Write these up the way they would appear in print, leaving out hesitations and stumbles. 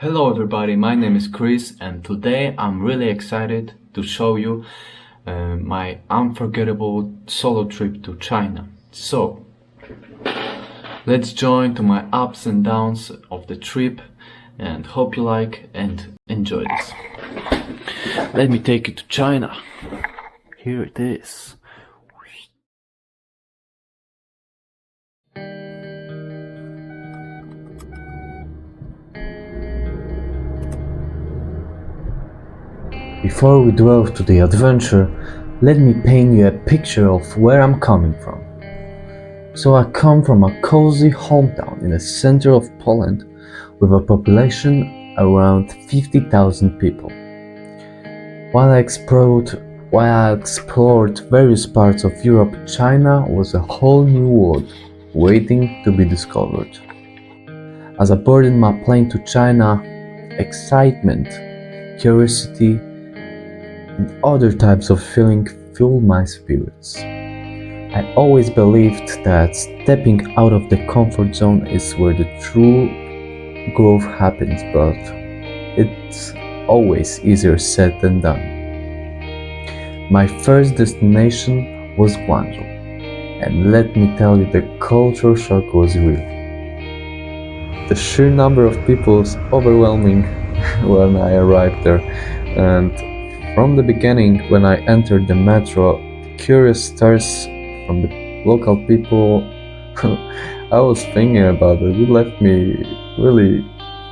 Hello everybody, my name is Chris and today I'm really excited to show you my unforgettable solo trip to China. So, let's join to my ups and downs of the trip and hope you like and enjoy this. Let me take you to China. Here it is. Before we delve to the adventure, let me paint you a picture of where I'm coming from. So I come from a cozy hometown in the center of Poland with a population around 50,000 people. While I explored various parts of Europe, China was a whole new world waiting to be discovered. As I boarded my plane to China, excitement, curiosity, and other types of feeling filled my spirits. I always believed that stepping out of the comfort zone is where the true growth happens, but it's always easier said than done. My first destination was Guangzhou, and let me tell you, the culture shock was real. The sheer number of people was overwhelming when I arrived there, and from the beginning, when I entered the metro, curious stares from the local people, I was thinking about it. It left me really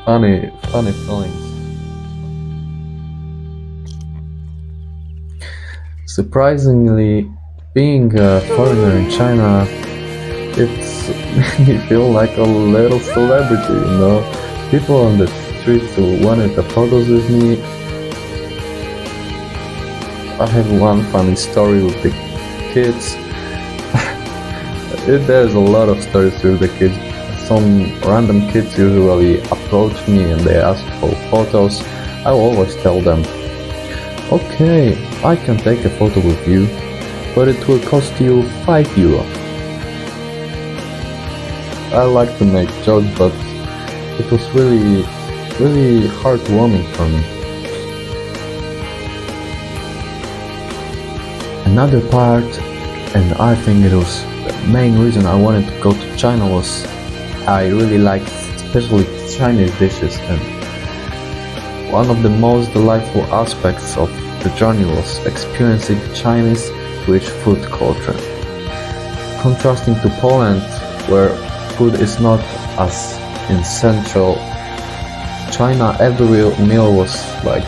funny feelings. Surprisingly, being a foreigner in China, it's made me feel like a little celebrity, you know? People on the streets who wanted the photos with me. I have one funny story with the kids. There's a lot of stories with the kids. Some random kids usually approach me and they ask for photos. I always tell them, okay, I can take a photo with you, but it will cost you €5. I like to make jokes, but it was really heartwarming for me. Another part, and I think it was the main reason I wanted to go to China, was I really liked especially Chinese dishes, and one of the most delightful aspects of the journey was experiencing Chinese rich food culture. Contrasting to Poland, where food is not as in central China, every meal was like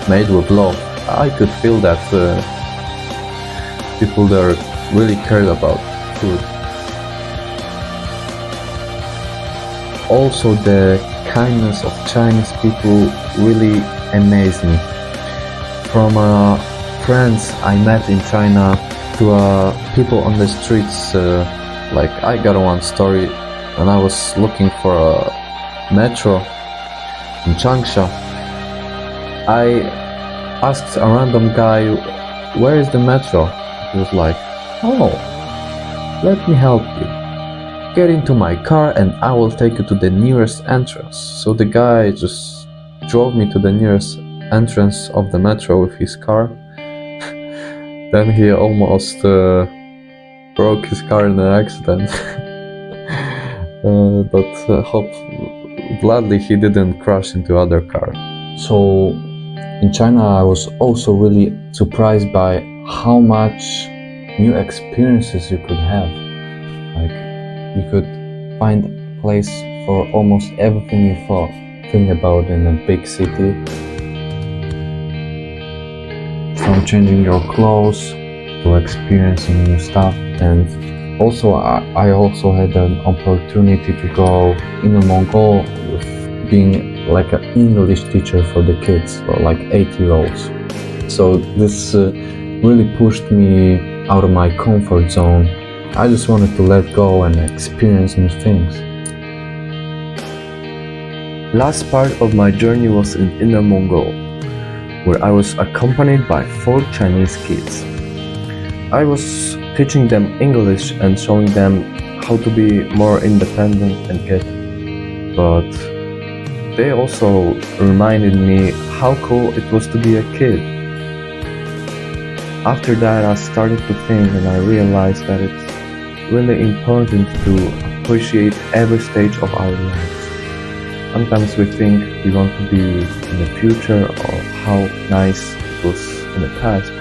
made with love. I could feel that people there really cared about food. Also, the kindness of Chinese people really amazed me. From friends I met in China to people on the streets, like I got one story when I was looking for a metro in Changsha. I asked a random guy, where is the metro? He was like, oh, let me help you. Get into my car and I will take you to the nearest entrance. So the guy just drove me to the nearest entrance of the metro with his car. Then he almost broke his car in an accident. Gladly he didn't crash into other car. So in China I was also really surprised by how much new experiences you could have. Like, you could find a place for almost everything you think about in a big city. From changing your clothes to experiencing new stuff. And also I also had an opportunity to go in Mongol with being like an English teacher for the kids, for like 8-year-olds. So this really pushed me out of my comfort zone. I just wanted to let go and experience new things. Last part of my journey was in Inner Mongol, where I was accompanied by 4 Chinese kids. I was teaching them English and showing them how to be more independent and get, but they also reminded me how cool it was to be a kid. After that, I started to think and I realized that it's really important to appreciate every stage of our lives. Sometimes we think we want to be in the future or how nice it was in the past,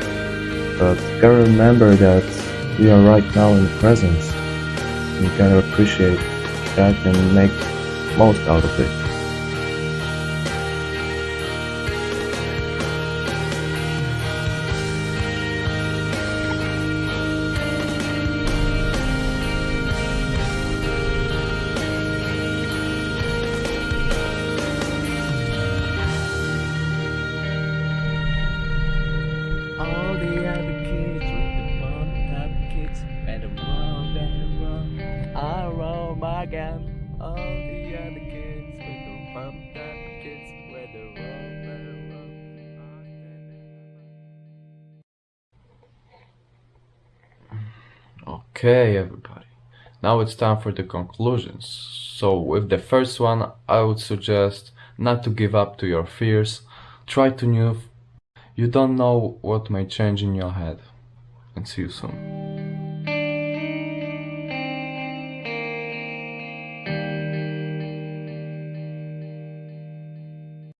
but gotta remember that we are right now in the present. We gotta appreciate that and make most out of it. All the other kids with the pumped up kicks better run, I roll my gun. All the other kids with the pumped up kicks better run. Okay, everybody. Now it's time for the conclusions. So, with the first one, I would suggest not to give up to your fears. Try to new. You don't know what may change in your head. And see you soon.